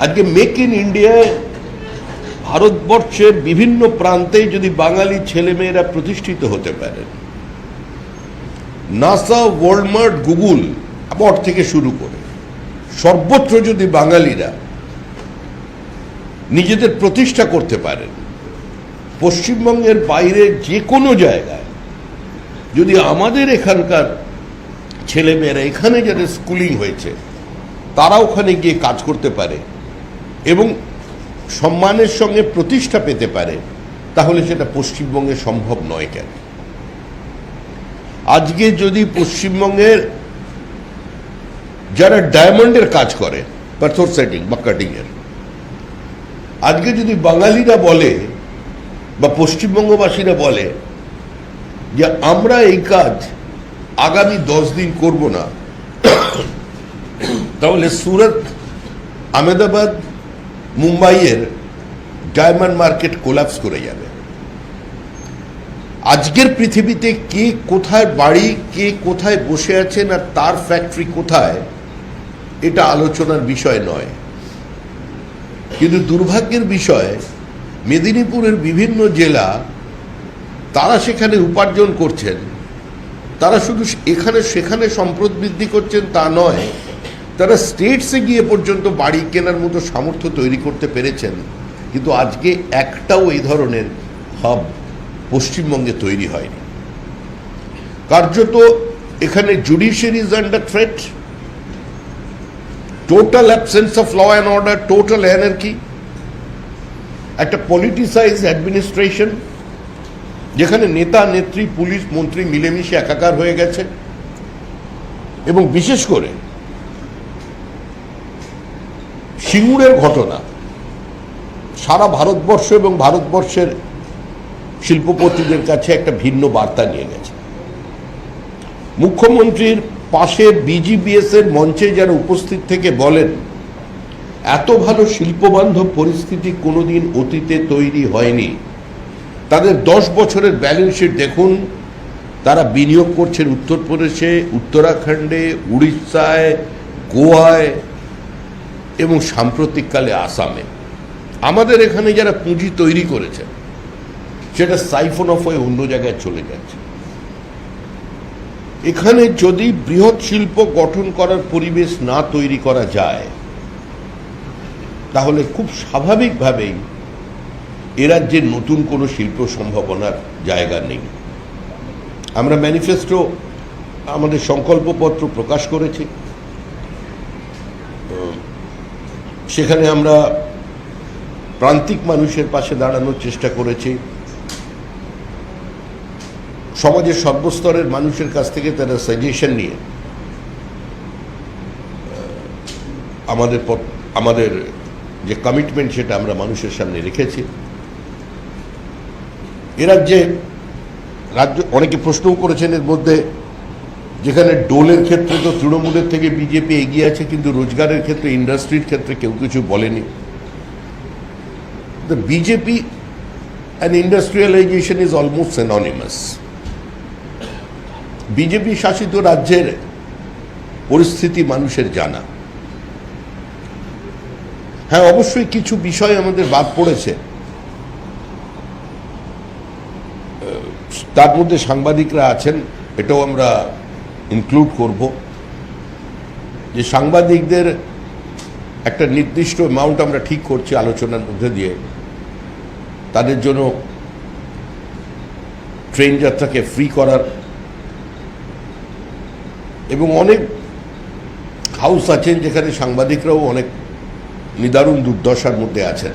আজকে make in ইন্ডিয়ায় ভারতবর্ষের বিভিন্ন প্রান্তে যদি বাঙালি ছেলেমেয়েরা প্রতিষ্ঠিত হতে পারেন, নাসা, ওয়ালমার্ট, গুগল আবার থেকে শুরু করে সর্বত্র যদি বাঙালিরা নিজেদের প্রতিষ্ঠা করতে পারেন, পশ্চিমবঙ্গের বাইরে যে কোনো জায়গায় যদি আমাদের এখানকার ছেলেমেয়েরা এখানে যাদের স্কুলিং হয়েছে তারা ওখানে গিয়ে কাজ করতে পারে এবং সম্মানের সঙ্গে প্রতিষ্ঠা পেতে পারে, তাহলে সেটা পশ্চিমবঙ্গে সম্ভব নয় কেন? আজকে যদি পশ্চিমবঙ্গের যারা ডায়মন্ডের কাজ করে, পাথর সেটিং বা কাটিং এর, আজকে যদি বাঙালিরা বলে বা পশ্চিমবঙ্গবাসীরা বলে যে আমরা এই কাজ আগামী 10 দিন করব না, তাহলে সুরত, আহমেদাবাদ, মুম্বাইয়ের ডায়মন্ড মার্কেট কোলাপস করে যাবে। আজকের পৃথিবীতে কে কোথায় বাড়ি, কে কোথায় বসে আছেন আর তার ফ্যাক্টরি কোথায়, এটা আলোচনার বিষয় নয়। কিন্তু দুর্ভাগ্যের বিষয়, মেদিনীপুরের বিভিন্ন জেলা তারা সেখানে উপার্জন করছেন, তারা শুধু এখানে সেখানে সম্পদ বৃদ্ধি করছেন তা নয়, তারা স্টেটসে গিয়ে পর্যন্ত বাড়ি কেনার মতো সামর্থ্য তৈরি করতে পেরেছেন। কিন্তু আজকে একটাও এই ধরনের হাব পশ্চিমবঙ্গে তৈরি হয়নি। কার্যত এখানে judiciary is under threat, total absence of law and order, total anarchy, একটা পলিটিসাইজ অ্যাডমিনিস্ট্রেশন যেখানে নেতা নেত্রী পুলিশ মন্ত্রী মিলেমিশে একাকার হয়ে গেছে। এবং বিশেষ করে সিঙ্গুরের ঘটনা সারা ভারতবর্ষ এবং ভারতবর্ষের শিল্পপতিদের কাছে একটা ভিন্ন বার্তা নিয়ে গেছে। মুখ্যমন্ত্রীর পাশে বিজিবিএস এর মঞ্চে যারা উপস্থিত থেকে বলেন এত ভালো শিল্পবান্ধব পরিস্থিতি কোনোদিন অতীতে তৈরি হয়নি, তাদের 10 বছরের ব্যালেন্স শিট দেখুন, তারা বিনিয়োগ করছেন উত্তরপ্রদেশে, উত্তরাখণ্ডে, উড়িষ্যায়, গোয়ায় এবং সাম্প্রতিককালে আসামে। আমাদের এখানে যারা পুঁজি তৈরি করেছেন সেটা সাইফন অফ হয়ে অন্য জায়গায় চলে যাচ্ছে। এখানে যদি বৃহৎ শিল্প গঠন করার পরিবেশ না তৈরি করা যায়, তাহলে খুব স্বাভাবিকভাবেই এ রাজ্যের নতুন কোনো শিল্প সম্ভাবনার জায়গা নেই। আমরা ম্যানিফেস্টো, আমাদের সংকল্পপত্র প্রকাশ করেছি, সেখানে আমরা প্রান্তিক মানুষের পাশে দাঁড়ানোর চেষ্টা করেছি। সমাজের সর্বস্তরের মানুষের কাছ থেকে তারা সাজেশন নিয়ে আমাদের যে কমিটমেন্ট সেটা আমরা মানুষের সামনে রেখেছি। এ রাজ্যে অনেকে প্রশ্নও করেছেন এর মধ্যে, যেখানে ডোলের ক্ষেত্রে তো তৃণমূলের থেকে বিজেপি এগিয়ে আছে, কিন্তু রোজগারের ক্ষেত্রে, ইন্ডাস্ট্রির ক্ষেত্রে কেউ কিছু বলেনি। The BJP and industrialization is almost synonymous. BJP শাসিত রাজ্যের পরিস্থিতি মানুষের জানা। হ্যাঁ, অবশ্যই কিছু বিষয় আমাদের বাদ পড়েছে, তার মধ্যে সাংবাদিকরা আছেন, এটাও আমরা ইনক্লুড করব, যে সাংবাদিকদের একটা নির্দিষ্ট অ্যামাউন্ট আমরা ঠিক করছি আলোচনার মধ্যে দিয়ে, তাদের জন্য ট্রেন যাত্রাকে ফ্রি করার, এবং অনেক হাউস আছেন যেখানে সাংবাদিকরাও অনেক নিদারুণ দুর্দশার মধ্যে আছেন।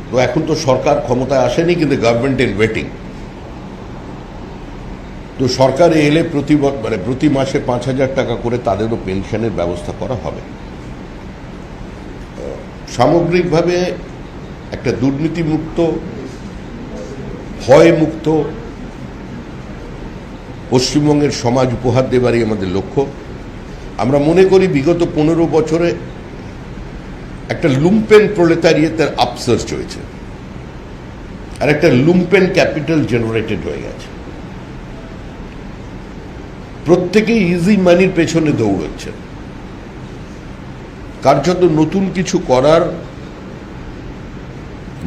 তো এখন তো সরকার ক্ষমতায় আসেনি, কিন্তু গভর্নমেন্ট ইন ওয়েটিং। তো সরকারে এলে প্রতি মাসে 5,000 টাকা করে তাদেরও পেনশনের ব্যবস্থা করা হবে। সামগ্রিকভাবে একটা দুর্নীতিমুক্ত, ভয়মুক্ত পশ্চিমবঙ্গের সমাজ উপহার দেবারই আমাদের লক্ষ্য। আমরা মনে করি বিগত 15 বছরে একটা লুম্পেন প্রলেতারিয়েতের আপসার্চ হয়েছে, আর একটা লুম্পেন ক্যাপিটাল জেনারেটেড হয়ে গেছে। প্রত্যেকেই ইজি মানির পেছনে দৌড়চ্ছে। কার্যত নতুন কিছু করার,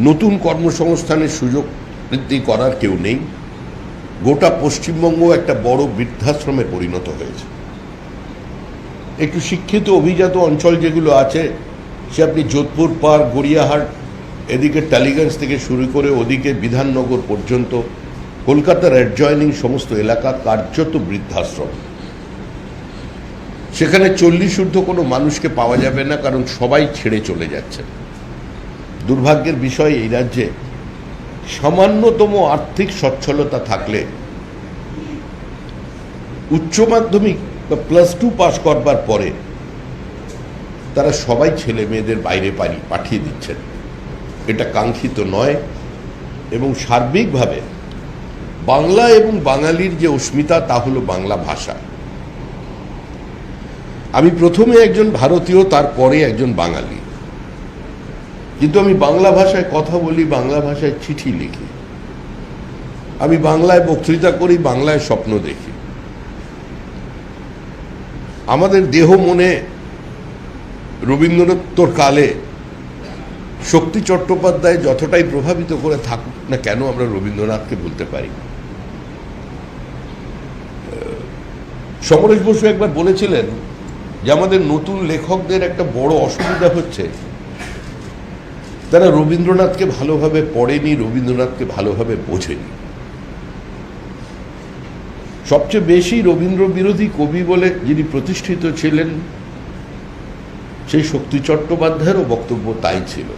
নতুন কর্মসংস্থানের সুযোগ বৃদ্ধি করার কেউ নেই। গোটা পশ্চিমবঙ্গ একটা বড় বৃদ্ধাশ্রমে পরিণত হয়েছে। একটু শিক্ষিত অভিজাত অঞ্চল যেগুলো আছে, সে আপনি যোধপুর পার্ক, গড়িয়াহাট, এদিকে টালিগঞ্জ থেকে শুরু করে ওদিকে বিধাননগর পর্যন্ত, কলকাতার অ্যাডজয়নিং সমস্ত এলাকা কার্যত বৃদ্ধাশ্রম। সেখানে 40 ঊর্ধ্ব কোনো মানুষকে পাওয়া যাবে না, কারণ সবাই ছেড়ে চলে যাচ্ছে। দুর্ভাগ্যের বিষয়, এই রাজ্যে সামান্যতম আর্থিক সচ্ছলতা থাকলে উচ্চ মাধ্যমিক বা +2 পাস করবার পরে তারা সবাই ছেলে মেয়েদের বাইরে পাঠিয়ে দিচ্ছেন। এটা কাঙ্ক্ষিত নয়, এবং সার্বিকভাবে বাংলা এবং বাঙালির যে অস্মিতা, তা হলো বাংলা ভাষা। আমি প্রথমে একজন ভারতীয়, তারপরে একজন বাঙালি, কিন্তু আমি বাংলা ভাষায় কথা বলি, বাংলা ভাষায় চিঠি লিখি, আমি বাংলায় বক্তৃতা করি, বাংলায় স্বপ্ন দেখি। আমাদের দেহ মনে রবীন্দ্রনাথের কালে শক্তি চট্টোপাধ্যায় যতটাই প্রভাবিত করে থাকুক না কেন, আমরা রবীন্দ্রনাথকে বলতে পারি। সমরেশ বসু একবার বলেছিলেন যে আমাদের নতুন লেখকদের একটা বড় অসুবিধা হচ্ছে, তারা রবীন্দ্রনাথকে ভালোভাবে পড়েনি, রবীন্দ্রনাথকে ভালোভাবে বোঝেনি। সবচেয়ে বেশি রবীন্দ্র বিরোধী কবি বলে যিনি প্রতিষ্ঠিত ছিলেন, সেই শক্তি চট্টোপাধ্যায়েরও বক্তব্য তাই ছিল।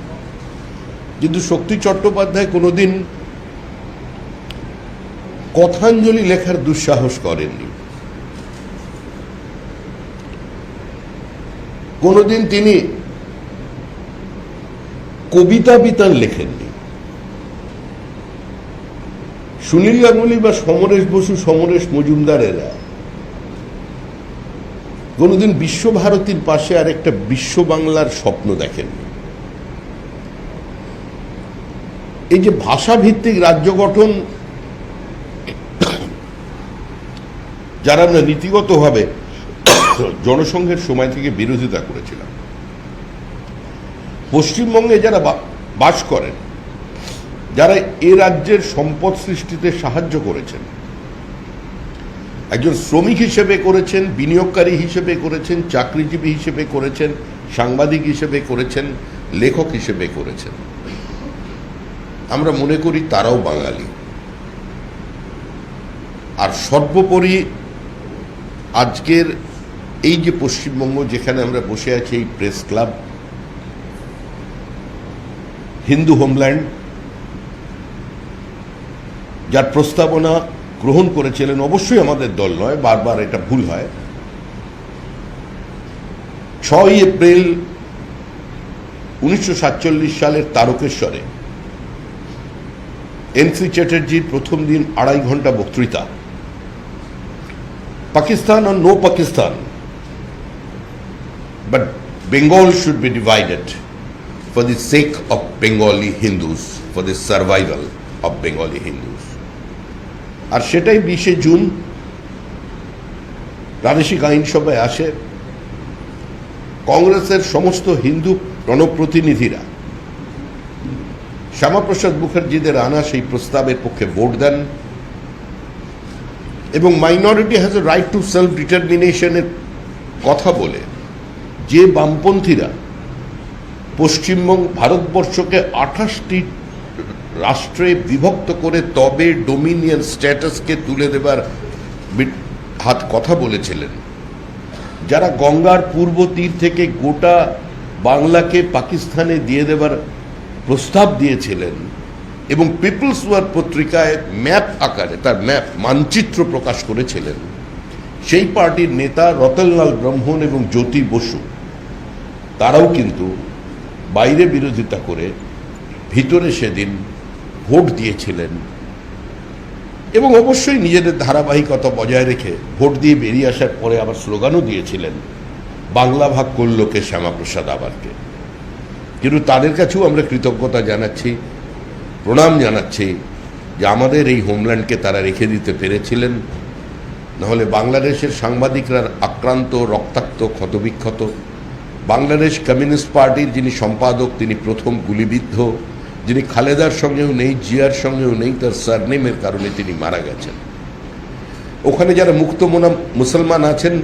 কিন্তু শক্তি চট্টোপাধ্যায় কোনোদিন কথাঞ্জলি লেখার দুঃসাহস করেননি। কোনোদিন তিনি কবিতা বিতান লেখেননি। সুনীল গাঙ্গুলি বা সমরেশ বসু, সমরেশ মজুমদারেরা কোনোদিন বিশ্বভারতীর পাশে আরেকটা বিশ্ব বাংলার স্বপ্ন দেখেননি। এই যে ভাষাভিত্তিক রাজ্য গঠন, যারা আমরা নীতিগতভাবে জনসংঘের সময় থেকে বিরোধিতা করেছিলাম, পশ্চিমবঙ্গে যারা বাস করেন, যারা এ রাজ্যের সম্পদ সৃষ্টিতে সাহায্য করেছেন, একজন শ্রমিক হিসেবে করেছেন, বিনিয়োগকারী হিসেবে করেছেন, চাকরিজীবী হিসেবে করেছেন, সাংবাদিক হিসেবে করেছেন, লেখক হিসেবে করেছেন, আমরা মনে করি তারাও বাঙালি। আর সর্বোপরি আজকের এই যে পশ্চিমবঙ্গ, যেখানে আমরা বসে আছি, এই প্রেস ক্লাব, হিন্দু হোমল্যান্ড, যার প্রস্তাবনা গ্রহণ করেছিলেন, অবশ্যই আমাদের দল নয়, বারবার এটা ভুল হয়, 6 এপ্রিল 1947 সালের তারকেশ্বরে NC চ্যাটার্জির প্রথম দিন 2.5 ঘন্টা বক্তৃতা, Pakistan or no Pakistan, but Bengal should be divided for the sake of Bengali Hindus, for the survival of Bengali Hindus. আর সেটাই 20 জুন প্রাদেশিক আইনসভায় আসে। কংগ্রেসের সমস্ত হিন্দু জনপ্রতিনিধিরা শ্যামাপ্রসাদ মুখার্জিদের আনা সেই প্রস্তাবের পক্ষে ভোট দেন, এবং minority has a right to self ডিটারমিনেশনের কথা বলে যে বামপন্থীরা পশ্চিমবঙ্গ, ভারতবর্ষকে 28টি রাষ্ট্রে বিভক্ত করে তবে ডোমিনিয়ন স্ট্যাটাসকে তুলে দেবার কথা বলেছিলেন, যারা গঙ্গার পূর্ব তীর থেকে গোটা বাংলাকে পাকিস্তানে দিয়ে দেবার প্রস্তাব দিয়েছিলেন, এবং পিপলস ওয়ার পত্রিকায় ম্যাপ আকারে তার মানচিত্র প্রকাশ করেছিলেন, সেই পার্টির নেতা রতনলাল ব্রহ্মণ এবং জ্যোতি বসু, তারাও কিন্তু বাইরে বিরোধিতা করে ভিতরে সেদিন ভোট দিয়েছিলেন, এবং অবশ্যই নিজেদের ধারাবাহিকতা বজায় রেখে ভোট দিয়ে বেরিয়ে আসার পরে আবার স্লোগানও দিয়েছিলেন, বাংলা ভাগ করলো কে, শ্যামাপ্রসাদ আবারকে। কিন্তু তাদের কাছেও আমরা কৃতজ্ঞতা জানাচ্ছি, প্রণাম জানাচ্ছি যে আমাদের এই হোমল্যান্ডকে তারা রেখে দিতে পেরেছিলেন। নাহলে বাংলাদেশের সাংবাদিকরা আক্রান্ত, রক্তাক্ত, ক্ষতবিক্ষত, বাংলাদেশ কমিউনিস্ট পার্টির যিনি সম্পাদক তিনি প্রথম গুলিবিদ্ধ, যিনি খালেদার সঙ্গেও নেই, জিয়ার সঙ্গেও নেই, তার সারনেমের কারণে তিনি মারা গেছেন। ওখানে যারা মুক্তমনা মুসলমান আছেন,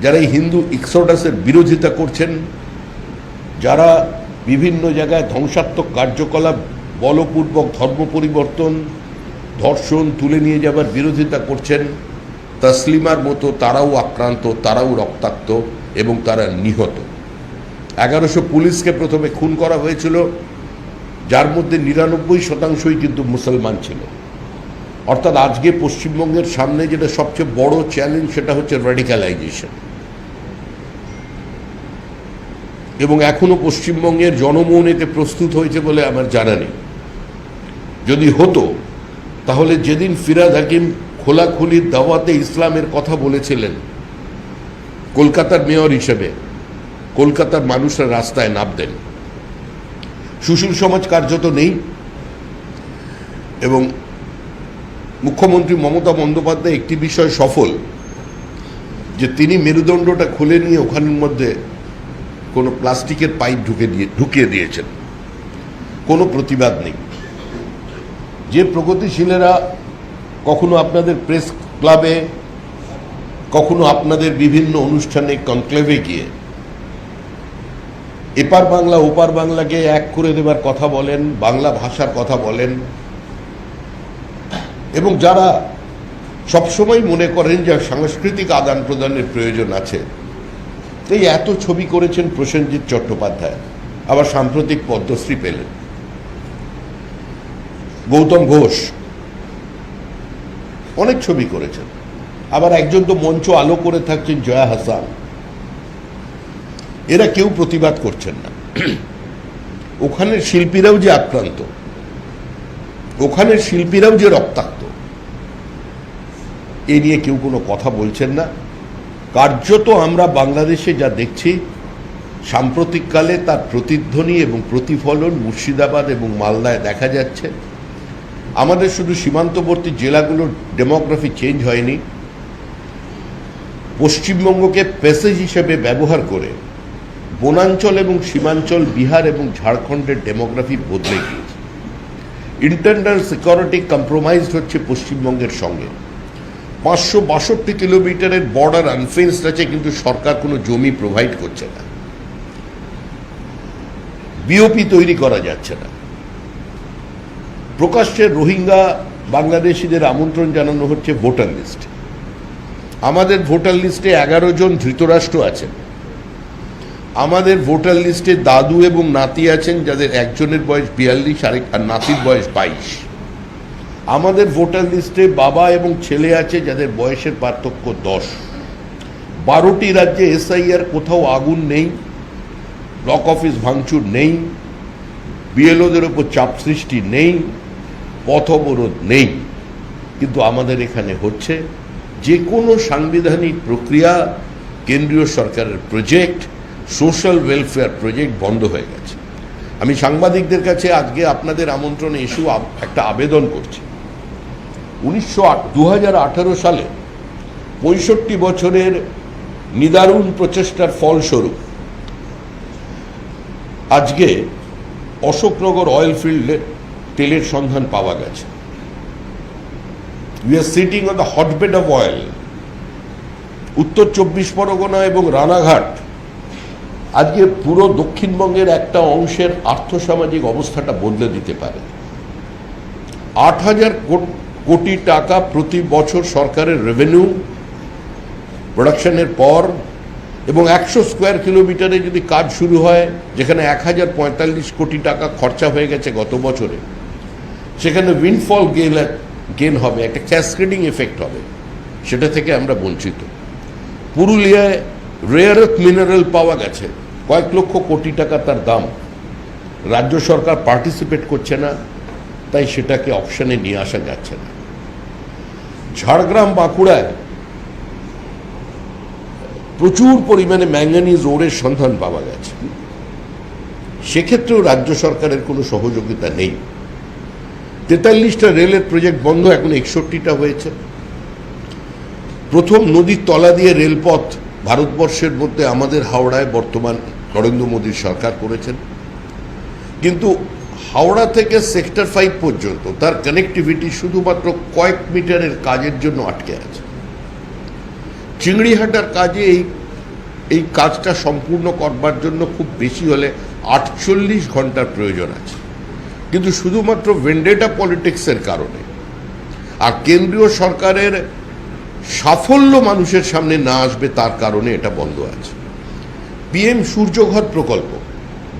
যারা এই হিন্দু এক্সোডাসের বিরোধিতা করছেন, যারা বিভিন্ন জায়গায় ধ্বংসাত্মক কার্যকলাপ, বলপূর্বক ধর্ম পরিবর্তন, ধর্ষণ, তুলে নিয়ে যাবার বিরোধিতা করছেন, তসলিমার মতো তারাও আক্রান্ত, তারাও রক্তাক্ত এবং তারা নিহত। 1100 পুলিশকে প্রথমে খুন করা হয়েছিল, যার মধ্যে 99% কিন্তু মুসলমান ছিল। অর্থাৎ আজকে পশ্চিমবঙ্গের সামনে যেটা সবচেয়ে বড় চ্যালেঞ্জ সেটা হচ্ছে র্যাডিক্যালাইজেশন। এবং এখনো পশ্চিমবঙ্গের জনমন এতে প্রস্তুত হয়েছে বলে আমার জানা নেই। যদি হতো তাহলে যেদিন ফিরহাদ হাকিম খোলাখুলি দাওয়াতে ইসলামের কথা বলেছিলেন কলকাতার মেয়র হিসেবে, কলকাতার মানুষরা রাস্তায় নামতেন। সুশীল সমাজ কার্যত নেই এবং মুখ্যমন্ত্রী মমতা বন্দ্যোপাধ্যায় একটি বিষয় সফল, যে তিনি মেরুদণ্ডটা খুলে নিয়ে ওখানের মধ্যে কোনো প্লাস্টিকের পাইপ ঢুকিয়ে দিয়েছেন। কোনো প্রতিবাদ নেই। যে প্রগতিশীলেরা কখনো আপনাদের প্রেস ক্লাবে, কখনো আপনাদের বিভিন্ন অনুষ্ঠানে কনক্লেভে গিয়ে এপার বাংলা ওপার বাংলাকে এক করে দেবার কথা বলেন, বাংলা ভাষার কথা বলেন, এবং যারা সবসময় মনে করেন যে সাংস্কৃতিক আদান প্রদানের প্রয়োজন আছে, এই এত ছবি করেছেন প্রসেনজিৎ চট্টোপাধ্যায়, আবার সাম্প্রতিক পদ্মশ্রী পেলেন। গৌতম ঘোষ অনেক ছবি করেছেন, আবার একজন তো মঞ্চ আলো করে থাকছেন জয়া হাসান। এরা কেউ প্রতিবাদ করছেন না। ওখানের শিল্পীরাও যে আক্রান্ত, ওখানের শিল্পীরাও যে রক্তাক্ত, এ নিয়ে কেউ কোনো কথা বলছেন না। কার্যত আমরা বাংলাদেশে যা দেখছি সাম্প্রতিককালে তার প্রতিধ্বনি এবং প্রতিফলন মুর্শিদাবাদ এবং মালদায় দেখা যাচ্ছে। আমাদের শুধু সীমান্তবর্তী জেলাগুলোর ডেমোগ্রাফি চেঞ্জ হয়নি, পশ্চিমবঙ্গকে প্যাসেজ হিসেবে ব্যবহার করে বনাঞ্চল এবং সীমাঞ্চল বিহার এবং ঝাড়খণ্ডের ডেমোগ্রাফি বদলে গিয়েছে। ইন্টারনাল সিকিউরিটি কম্প্রোমাইজড হচ্ছে পশ্চিমবঙ্গের সঙ্গে। 562 কিলোমিটারের বর্ডার আনফেন্সড আছে, কিন্তু সরকার কোনো জমি প্রোভাইড করছে না, বিওপি তৈরি করা যাচ্ছে না। প্রকাশ্যে রোহিঙ্গা বাংলাদেশিদের আমন্ত্রণ জানানো হচ্ছে ভোটার লিস্ট। আমাদের ভোটার লিস্টে 11 জন ধৃতরাষ্ট্র আছেন। আমাদের ভোটার লিস্টে দাদু এবং নাতি আছেন, যাদের একজনের বয়স 42 আর নাতির বয়স 22। আমাদের ভোটার লিস্টে বাবা এবং ছেলে আছে, যাদের বয়সের পার্থক্য 10। 12টি রাজ্যে এসআইআর কোথাও আগুন নেই, ব্লক অফিস ভাঙচুর নেই, বিএলওদের ওপর চাপ সৃষ্টি নেই, পথ অবরোধ নেই। কিন্তু আমাদের এখানে হচ্ছে। যে কোনো সাংবিধানিক প্রক্রিয়া, কেন্দ্রীয় সরকারের প্রজেক্ট, সোশ্যাল ওয়েলফেয়ার প্রজেক্ট বন্ধ হয়ে গেছে। আমি সাংবাদিকদের কাছে আজকে আপনাদের আমন্ত্রণে এসে একটা আবেদন করছি। 2018 সালে 65 বছরের নিদারুণ প্রচেষ্টার ফলস্বরূপ আজকে অশোকনগর অয়েল ফিল্ডে তেলের সন্ধান পাওয়া গেছে। We are sitting on the hotbed of oil. Uttar 24 Pargana এবং রানাঘাট আজকে পুরো দক্ষিণবঙ্গের একটা অংশের আর্থসামাজিক অবস্থাটা বদলে দিতে পারে। 8,000 কোটি টাকা প্রতি বছর সরকারের রেভিনিউ প্রোডাকশনের পর, এবং 100 স্কোয়ার কিলোমিটারে যদি কাজ শুরু হয়, যেখানে 1045 কোটি টাকা খরচা হয়ে গেছে গত বছরে, সেখানে উইন্ডফল গেন হবে, একটা ক্যাসকেডিং এফেক্ট হবে, সেটা থেকে আমরা বঞ্চিত। পুরুলিয়ায় রেয়ার আর্থ মিনারেল পাওয়া গেছে, কয়েক লক্ষ কোটি টাকা তার দাম। রাজ্য সরকার পার্টিসিপেট করছে না, তাই সেটাকে অপশনে নিয়ে আসা যাচ্ছে না। ঝাড়গ্রাম বাঁকুড়ায় প্রচুর পরিমাণে ম্যাঙ্গানিজ ওরের সন্ধান পাওয়া গেছে, সেক্ষেত্রেও রাজ্য সরকারের কোনো সহযোগিতা নেই। 43টা রেলের প্রজেক্ট বন্ধ, এখন 61টা হয়েছে। প্রথম নদীর তলা দিয়ে রেলপথ ভারতবর্ষের মধ্যে আমাদের হাওড়ায় বর্তমান নরেন্দ্র মোদীর সরকার করেছেন, কিন্তু হাওড়া থেকে সেক্টর 5 পর্যন্ত তার কানেক্টিভিটি শুধুমাত্র কয়েক মিটারের কাজের জন্য আটকে আছে। চিংড়িহাটার কাজে এই কাজটা সম্পূর্ণ করবার জন্য খুব বেশি হলে 48 ঘন্টার প্রয়োজন আছে, কিন্তু শুধুমাত্র ভেন্ডেটা পলিটিক্সের কারণে আর কেন্দ্রীয় সরকারের সাফল্য মানুষের সামনে না আসবে তার কারণে এটা বন্ধ আছে। পিএম সূর্যঘর প্রকল্প,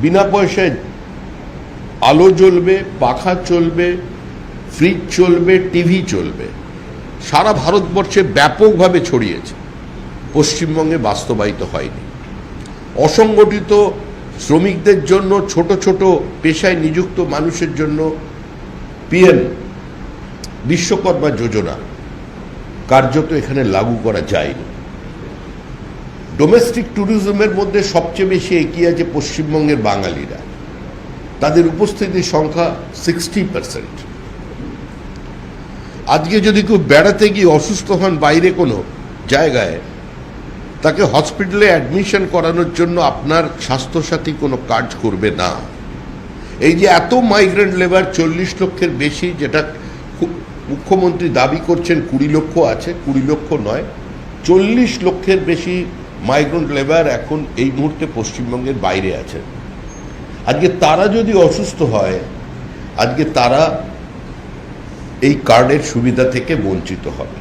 বিনা পয়সায় আলো জ্বলবে, পাখা চলবে, ফ্রিজ চলবে, টিভি চলবে, সারা ভারতবর্ষে ব্যাপকভাবে ছড়িয়েছে, পশ্চিমবঙ্গে বাস্তবায়িত হয়নি। অসংগঠিত শ্রমিকদের জন্য, ছোট ছোট পেশায় নিযুক্ত মানুষের জন্য পিএম বিশ্বকর্মা যোজনা কার্যত এখানে লাগু করা যায়নি। ডোমেস্টিক ট্যুরিজমের মধ্যে সবচেয়ে বেশি এগিয়ে আছে পশ্চিমবঙ্গের বাঙালিরা, তাদের উপস্থিতির সংখ্যা 60%। আজকে যদি কেউ বেড়াতে গিয়ে অসুস্থ হন বাইরে কোনো জায়গায়, তাকে হসপিটালে অ্যাডমিশন করানোর জন্য আপনার স্বাস্থ্যসাথী কোনো কাজ করবে না। এই যে এত মাইগ্রেন্ট লেবার, 40 লক্ষের বেশি, যেটা মুখ্যমন্ত্রী দাবি করছেন 20 লক্ষ আছে, 20 লক্ষ নয়, 40 লক্ষের বেশি মাইগ্রেন্ট লেবার এখন এই মুহূর্তে পশ্চিমবঙ্গের বাইরে আছে। আজকে তারা যদি অসুস্থ হয়, আজকে তারা এই কার্ডের সুবিধা থেকে বঞ্চিত হবে।